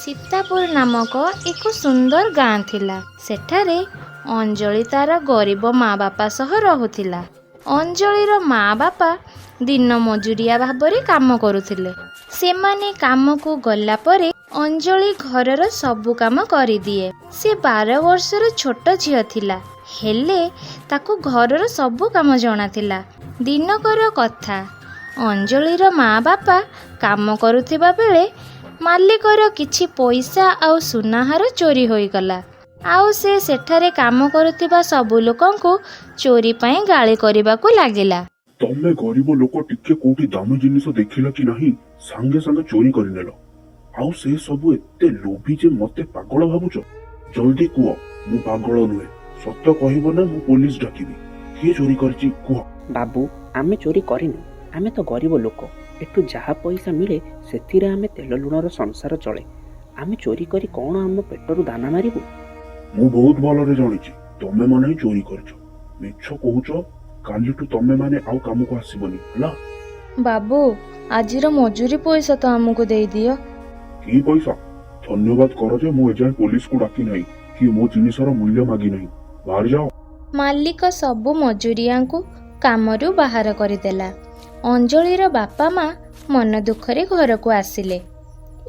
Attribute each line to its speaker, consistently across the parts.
Speaker 1: ସୀତାପୁର ନାମକ ଏକ ସୁନ୍ଦର ଗାଁ ଥିଲା। ସେଠାରେ ଅଞ୍ଜଳି ତାର ଗରିବ ମା ବାପା ସହ ରହୁଥିଲା। ଅଞ୍ଜଳିର ମା ବାପା ଦିନ ମଜୁରିଆ ଭାବରେ କାମ କରୁଥିଲେ। ସେମାନେ କାମକୁ ଗଲା ପରେ ଅଞ୍ଜଳି ଘରର ସବୁ କାମ କରିଦିଏ। ସେ 12 ବର୍ଷର ଛୋଟ ଝିଅ ଥିଲା, ହେଲେ ତାକୁ ଘରର ସବୁ କାମ ଜଣାଥିଲା। ଦିନକର କଥା, ଅଞ୍ଜଳିର ମା ବାପା କାମ କରୁଥିବା ବେଳେ ମାଲିକର କିଛି ପଇସା ଆଉ ସୁନାହାର ଚୋରି ହୋଇଗଲା। ଆଉ ସେ ସେଠାରେ କାମ କରୁଥିବା ସବୁ ଲୋକଙ୍କୁ ଚୋରି ପାଇଁ ଗାଳି କରିବାକୁ ଲାଗିଲା।
Speaker 2: ତମେ ଗରିବ ଲୋକ ଟିକେ କୋଉଠି ଦାମୀ ଜିନିଷ ଦେଖିଲ କି ନାହିଁ, ସାଙ୍ଗେ ସାଙ୍ଗେ ଚୋରି କରିନେଲ। ଆଉ ସେ ସବୁ ଏତେ ଲୋଭୀ ଯେ ମତେ ପାଗଳ ଭାବୁଛ? ଜଲ୍ଦି କୁହ, ମୁଁ ପାଗଳ ନୁହେଁ। ସତ କହିବ ନା ମୁଁ ପୋଲିସ ଡାକିବି। କିଏ ଚୋରି କରିଛି କୁହ।
Speaker 3: ବାବୁ, ଆମେ ଚୋରି କରିନୁ। ଆମେ ତ ଗରିବ ଲୋକ। ଏଠୁ ଯାହା ପଇସା ମିଳେ ସେଥିରେ ଆମେ ତେଲ ଲୁଣର ସଂସାର ଚଳେ। ଆମେ ଚୋରି କରି କଣ ଆମ ପେଟରୁ ଦାନା ମାରିବୁ?
Speaker 2: ମୁଁ ବହୁତ ଭଲରେ ଜାଣିଛି ତମେ ମାନେ ହିଁ ଚୋରି କରିଛ। ମିଛ କହୁଛ। କାଲିଠୁ ତମେ ମାନେ ଆଉ କାମକୁ ଆସିବନି, ହେଲା?
Speaker 1: ବାବୁ, ଆଜିର ମଜୁରୀ ପଇସା ତ ଆମକୁ ଦେଇଦିଅ।
Speaker 2: କି ପଇସା? ଧନ୍ୟବାଦ କର ଯେ ମୁଁ ଏଯାଏଁ ପୋଲିସକୁ ଡାକି ନାହିଁ କି ମୋ ଜିନିଷର ମୂଲ୍ୟ ମାଗି ନାହିଁ। ବାହାରି ଯାଅ।
Speaker 1: ମାଲିକ ସବୁ ମଜୁରିଆଙ୍କୁ କାମରୁ ବାହାର କରିଦେଲା। ଅଞ୍ଜଳିର ବାପା ମା ମନ ଦୁଃଖରେ ଘରକୁ ଆସିଲେ।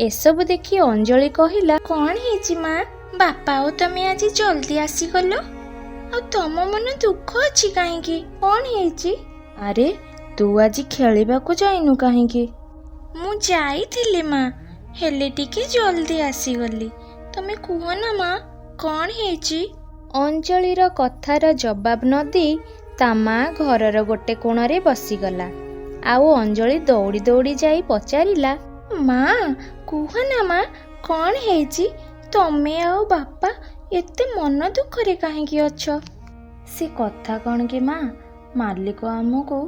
Speaker 1: ଏସବୁ ଦେଖି ଅଞ୍ଜଳି କହିଲା, କଣ ହେଇଛି ମା? ବାପା ଆଉ ତମେ ଆଜି ଜଲ୍ଦି ଆସିଗଲ, ଆଉ ତମ ମନ ଦୁଃଖ ଅଛି କାହିଁକି? କଣ ହେଇଛି? ଆରେ, ତୁ ଆଜି ଖେଳିବାକୁ ଯାଇନୁ କାହିଁକି? ମୁଁ ଯାଇଥିଲି ମା, ହେଲେ ଟିକେ ଜଲ୍ଦି ଆସିଗଲି। ତମେ କୁହ ନା ମା, କଣ ହେଇଛି? ଅଞ୍ଜଳିର କଥାର ଜବାବ ନ ଦେଇ ତା ମା ଘରର ଗୋଟେ କୋଣରେ ବସିଗଲା। ଆଉ ଅଞ୍ଜଳି ଦୌଡ଼ି ଦୌଡ଼ି ଯାଇ ପଚାରିଲା, ମା କୁହ ନା ମା, କଣ ହେଇଛି? ତମେ ଆଉ ବାପା ଏତେ ମନ ଦୁଃଖରେ କାହିଁକି ଅଛ? ସେ କଥା କଣ କି ମା, ମାଲିକ ଆମକୁ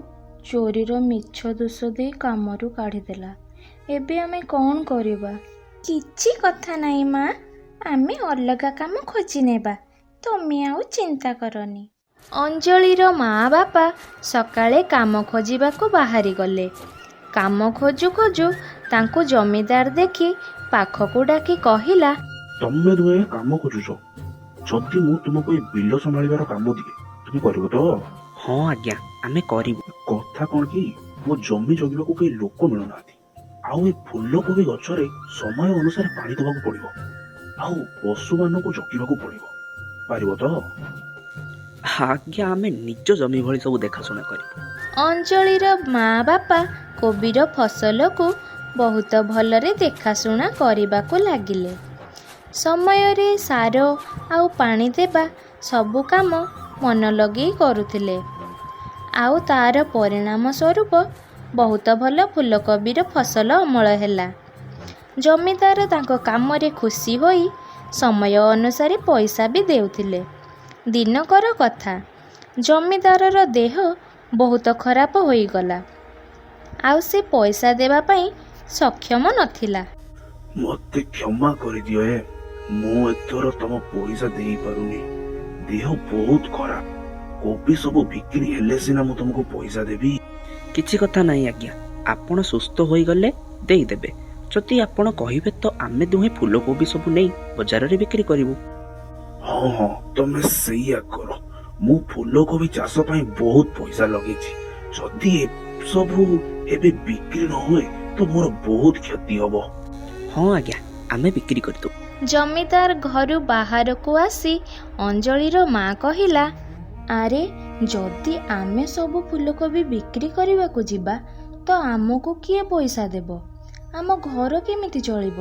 Speaker 1: ଚୋରିର ମିଛ ଦୋଷ ଦେଇ କାମରୁ କାଢ଼ିଦେଲା। ଏବେ ଆମେ କଣ କରିବା? କିଛି କଥା ନାହିଁ ମା, ଆମେ ଅଲଗା କାମ ଖୋଜି ନେବା। ତମେ ଆଉ ଚିନ୍ତା କରନି। ଅଞ୍ଜଳିର ମା ବାପା ସକାଳେ କାମ ଖୋଜିବାକୁ ବାହାରି ଗଲେ। କାମ ଖୋଜୁ ଖୋଜୁ ତାଙ୍କୁ ଜମିଦାର ଦେଖି ପାଖକୁ ଡାକି କହିଲା,
Speaker 2: ତମେ ଦୁହେଁ କାମ ଖୋଜୁଛ। ଯଦି ମୁଁ ତୁମକୁ ଏ ବିଲ ସମ୍ଭାଳିବାର କାମ ଦିଏ, ତୁମେ କରିବ ତ?
Speaker 3: ହଁ ଆଜ୍ଞା, ଆମେ କରିବୁ।
Speaker 2: କଥା କଣ କି, ମୋ ଜମି ଜଗିବାକୁ କେହି ଲୋକ ମିଳୁନାହାନ୍ତି। ଆଉ ଏ ଫୁଲକୋବି ଗଛରେ ସମୟ ଅନୁସାରେ ପାଣି ଦେବାକୁ ପଡିବ। ଆଉ ପଶୁମାନଙ୍କୁ ଜଗିବାକୁ ପଡିବ। ପାରିବ ତ?
Speaker 3: ଆଜ୍ଞା, ଆମେ ନିଜ ଜମି ଭଳି ସବୁ ଦେଖାଶୁଣା କରିବୁ।
Speaker 1: ଅଞ୍ଜଳିର ମା ବାପା କୋବିର ଫସଲକୁ ବହୁତ ଭଲରେ ଦେଖାଶୁଣା କରିବାକୁ ଲାଗିଲେ। ସମୟରେ ସାର ଆଉ ପାଣି ଦେବା ସବୁ କାମ ମନ ଲଗେଇ କରୁଥିଲେ। ଆଉ ତାର ପରିଣାମ ସ୍ୱରୂପ ବହୁତ ଭଲ ଫୁଲକୋବିର ଫସଲ ଅମଳ ହେଲା। ଜମିଦାର ତାଙ୍କ କାମରେ ଖୁସି ହୋଇ ସମୟ ଅନୁସାରେ ପଇସା ବି ଦେଉଥିଲେ। ଦିନକର କଥା, ଜମିଦାରର ଦେହ ବହୁତ ଖରାପ ହୋଇଗଲା। ଆଉ ସେ ପଇସା ଦେବା ପାଇଁ ସକ୍ଷମ ନଥିଲା।
Speaker 2: ମତେ କ୍ଷମା କରିଦିଅ। ମୁଁ ଏଥର ତମ ପଇସା ଦେଇପାରୁନି। ଦେହ ବହୁତ ଖରାପ। କୋବି ସବୁ ବିକ୍ରି ହେଲେ ସିନା ମୁଁ ତମକୁ ପଇସା ଦେବି।
Speaker 3: କିଛି କଥା ନାହିଁ ଆଜ୍ଞା, ଆପଣ ସୁସ୍ଥ ହୋଇଗଲେ ଦେଇଦେବେ। ଯଦି ଆପଣ କହିବେ ତ ଆମେ ଦୁହେଁ ଫୁଲକୋବି ସବୁ ନେଇ ବଜାରରେ ବିକ୍ରି କରିବୁ।
Speaker 2: ହଁ ହଁ, ତମେ ସେଇଆ କର। ମୁଁ ଫୁଲକୋବି ଚାଷ ପାଇଁ ବହୁତ ପଇସା ଲଗେଇଛି। ଯଦି ସବୁ ଏବେ ବିକ୍ରି ନ ହୁଏ ତ ମୋର ବହୁତ କ୍ଷତି ହବ।
Speaker 3: ହଁ ଆଜ୍ଞା, ଆମେ ବିକ୍ରି କରିଦେବୁ।
Speaker 1: ଜମିଦାର ଘରୁ ବାହାରକୁ ଆସି ଅଞ୍ଜଳିର ମା କହିଲା, ଆରେ, ଯଦି ଆମେ ସବୁ ଫୁଲକୋବି ବିକ୍ରି କରିବାକୁ ଯିବା ତ ଆମକୁ କିଏ ପଇସା ଦେବ? ଆମ ଘର କେମିତି ଚଳିବ?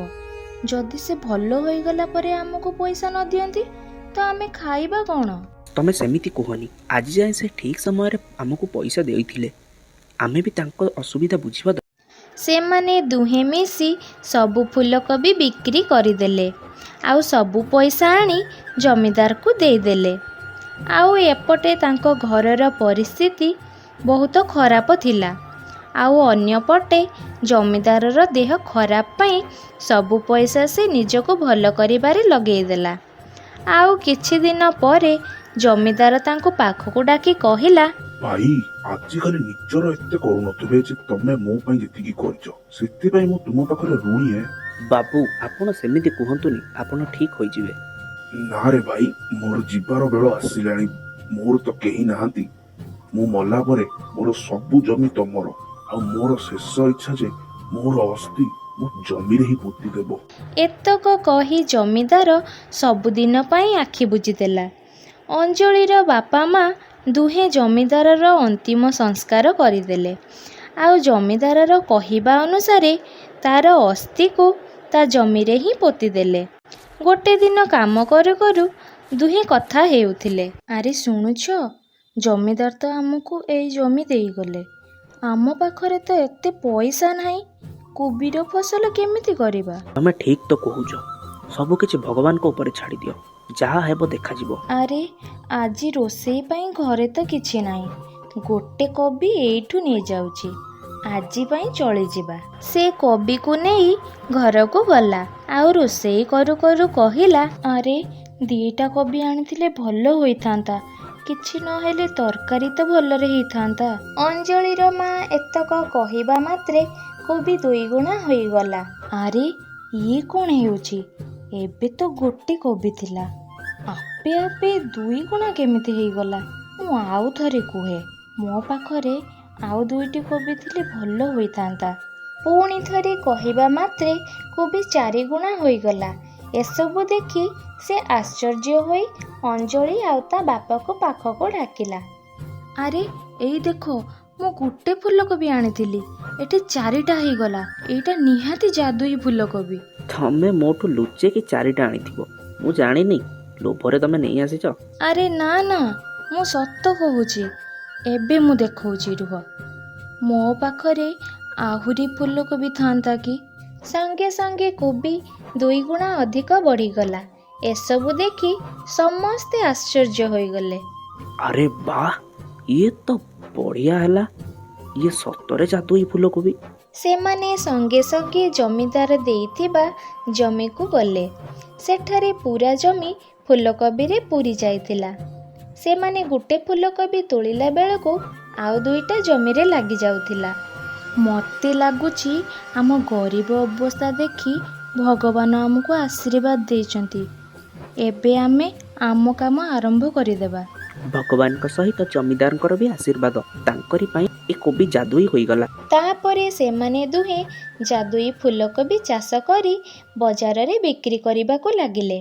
Speaker 1: ଯଦି ସେ ଭଲ ହୋଇଗଲା ପରେ ଆମକୁ ପଇସା ନ ଦିଅନ୍ତି ତ ଆମେ ଖାଇବା କଣ?
Speaker 3: ତମେ ସେମିତି କୁହନି। ଆଜି ଯାଏଁ ସେ ଠିକ୍ ସମୟରେ ଆମକୁ ପଇସା ଦେଇଥିଲେ। ଆମେ ବି ତାଙ୍କ ଅସୁବିଧା ବୁଝିବା ଦରକାର।
Speaker 1: ସେମାନେ ଦୁହେଁ ମିଶି ସବୁ ଫୁଲକୋବି ବିକ୍ରି କରିଦେଲେ। ଆଉ ସବୁ ପଇସା ଆଣି ଜମିଦାରକୁ ଦେଇଦେଲେ। ଆଉ ଏପଟେ ତାଙ୍କ ଘରର ପରିସ୍ଥିତି ବହୁତ ଖରାପ ଥିଲା। ଆଉ ଅନ୍ୟପଟେ ଜମିଦାରର ଦେହ ଖରାପ ପାଇଁ ସବୁ ପଇସା ସେ ନିଜକୁ ଭଲ କରିବାରେ ଲଗେଇଦେଲା। ଆଉ କିଛି ଦିନ ପରେ ଜମିଦାର ତାଙ୍କୁ ପାଖକୁ ଡାକି କହିଲା,
Speaker 2: ଭାଇ, ଆଜିକାଲି ନିଜର ଏତେ କରୁନଥିବେ ଯେ ତମେ ମୋ ପାଇଁ ଯେତିକି କରିଛ। ସେଥିପାଇଁ ମୁଁ ତୁମ ପାଖରେ ଋଣୀ।
Speaker 3: ବାବୁ ଆପଣ ସେମିତି କୁହନ୍ତୁନି, ଆପଣ ଠିକ୍ ହୋଇଯିବେ।
Speaker 2: ନା ରେ ଭାଇ, ମୋର ଯିବାର ବେଳ ଆସିଲାଣି। ମୋର ତ କେହି ନାହାନ୍ତି। ମୁଁ ମଲା ପରେ ମୋର ସବୁ ଜମି ତମର, ଆଉ ମୋର ଶେଷ ଇଚ୍ଛା ଯେ ମୋର ଅସ୍ଥି ମୋ ଜମିରେ ହିଁ ପୋତି ଦେବ।
Speaker 1: ଏତକ କହି ଜମିଦାର ସବୁଦିନ ପାଇଁ ଆଖି ବୁଜିଦେଲା। ଅଞ୍ଜଳିର ବାପା ମା ଦୁହେଁ ଜମିଦାରର ଅନ୍ତିମ ସଂସ୍କାର କରିଦେଲେ। ଆଉ ଜମିଦାରର କହିବା ଅନୁସାରେ ତାର ଅସ୍ଥିକୁ ତା ଜମିରେ ହିଁ ପୋତିଦେଲେ। ଗୋଟେ ଦିନ କାମ କରୁ କରୁ ଦୁହେଁ କଥା ହେଉଥିଲେ। ଆରେ ଶୁଣୁଛ, ଜମିଦାର ତ ଆମକୁ ଏଇ ଜମି ଦେଇଗଲେ। ଆମ ପାଖରେ ତ ଏତେ ପଇସା ନାହିଁ, କୋବିର ଫସଲ କେମିତି କରିବା?
Speaker 3: ତମେ ଠିକ୍ ତ କହୁଛ, ସବୁ କିଛି ଭଗବାନଙ୍କ ଉପରେ ଛାଡ଼ି ଦିଅ, ଯାହା ହେବ ଦେଖାଯିବ।
Speaker 1: ଆରେ ଆଜି ରୋଷେଇ ପାଇଁ ଘରେ ତ କିଛି ନାହିଁ, ଗୋଟେ କୋବି ଏଇଠୁ ନେଇଯାଉଛି, ଆଜି ପାଇଁ ଚଳିଯିବା। ସେ କୋବିକୁ ନେଇ ଘରକୁ ଗଲା, ଆଉ ରୋଷେଇ କରୁ କରୁ କହିଲା, ଆରେ ଦିଟା କୋବି ଆଣିଥିଲେ ଭଲ ହୋଇଥାନ୍ତା, କିଛି ନହେଲେ ତରକାରୀ ତ ଭଲରେ ହେଇଥାନ୍ତା। ଅଞ୍ଜଳିର ମା ଏତକ କହିବା ମାତ୍ରେ କୋବି ଦୁଇଗୁଣା ହୋଇଗଲା। ଆରେ ଇଏ କ'ଣ ହେଉଛି? ଏବେ ତ ଗୋଟେ କୋବି ଥିଲା, ଆପେ ଆପେ ଦୁଇଗୁଣା କେମିତି ହେଇଗଲା? ମୁଁ ଆଉ ଥରେ କୁହେ, ମୋ ପାଖରେ ଆଉ ଦୁଇଟି କୋବି ଥିଲେ ଭଲ ହୋଇଥାନ୍ତା। ପୁଣି ଥରେ କହିବା ମାତ୍ରେ କୋବି ଚାରିଗୁଣା ହୋଇଗଲା। ଏସବୁ ଦେଖି ସେ ଆଶ୍ଚର୍ଯ୍ୟ ହୋଇ ଅଞ୍ଜଳି ଆଉ ତା ବାପାକୁ ପାଖକୁ ଡାକିଲା। ଆରେ ଏଇ ଦେଖ, ମୁଁ ଗୋଟେ ଫୁଲକୋବି ଆଣିଥିଲି, ଏଠି ଚାରିଟା ହେଇଗଲା। ଏଇଟା ନିହାତି ଯାଦୁଇ ଫୁଲକୋବି।
Speaker 3: ତମେ ମୋଠୁ ଲୁଚେଇକି ଚାରିଟା ଆଣିଥିବ, ମୁଁ ଜାଣିନି, ଲୋଭରେ ତମେ ନେଇ ଆସିଛ।
Speaker 1: ଆରେ ନା ନା, ମୁଁ ସତ କହୁଛି। ଏବେ ମୁଁ ଦେଖଉଛି, ରୁହ। ମୋ ପାଖରେ ଆହୁରି ଫୁଲକୋବି ଥାନ୍ତା କି? ସାଙ୍ଗେ ସାଙ୍ଗେ କୋବି ଦୁଇଗୁଣା ଅଧିକ ବଢ଼ିଗଲା। ଏସବୁ ଦେଖି ସମସ୍ତେ ଆଶ୍ଚର୍ଯ୍ୟ ହୋଇଗଲେ।
Speaker 3: ଆରେ ବାଃ, ଇଏ ତ ବଢ଼ିଆ ହେଲା, ଇଏ ସତରେ ଯାଦୁଇ ଫୁଲକୋବି।
Speaker 1: ସେମାନେ ସଙ୍ଗେ ସଙ୍ଗେ ଜମିଦାର ଦେଇଥିବା ଜମିକୁ ଗଲେ। ସେଠାରେ ପୁରା ଜମି ଫୁଲକୋବିରେ ପୂରି ଯାଇଥିଲା। ସେମାନେ ଗୋଟେ ଫୁଲକୋବି ତୋଳିଲା ବେଳକୁ ଆଉ ଦୁଇଟା ଜମିରେ ଲାଗି ଯାଉଥିଲା। ମୋତେ ଲାଗୁଛି ଆମ ଗରିବ ଅବସ୍ଥା ଦେଖି ଭଗବାନ ଆମକୁ ଆଶୀର୍ବାଦ ଦେଇଛନ୍ତି। ଏବେ ଆମେ ଆମ କାମ ଆରମ୍ଭ କରିଦେବା।
Speaker 3: ଭଗବାନଙ୍କ ସହିତ ଜମିଦାରଙ୍କର ବି ଆଶୀର୍ବାଦ, ତାଙ୍କରି ପାଇଁ ଏ କୋବି ଯାଦୁଇ ହୋଇଗଲା।
Speaker 1: ତାପରେ ସେମାନେ ଦୁହେଁ ଯାଦୁଇ ଫୁଲକୋବି ଚାଷ କରି ବଜାରରେ ବିକ୍ରି କରିବାକୁ ଲାଗିଲେ।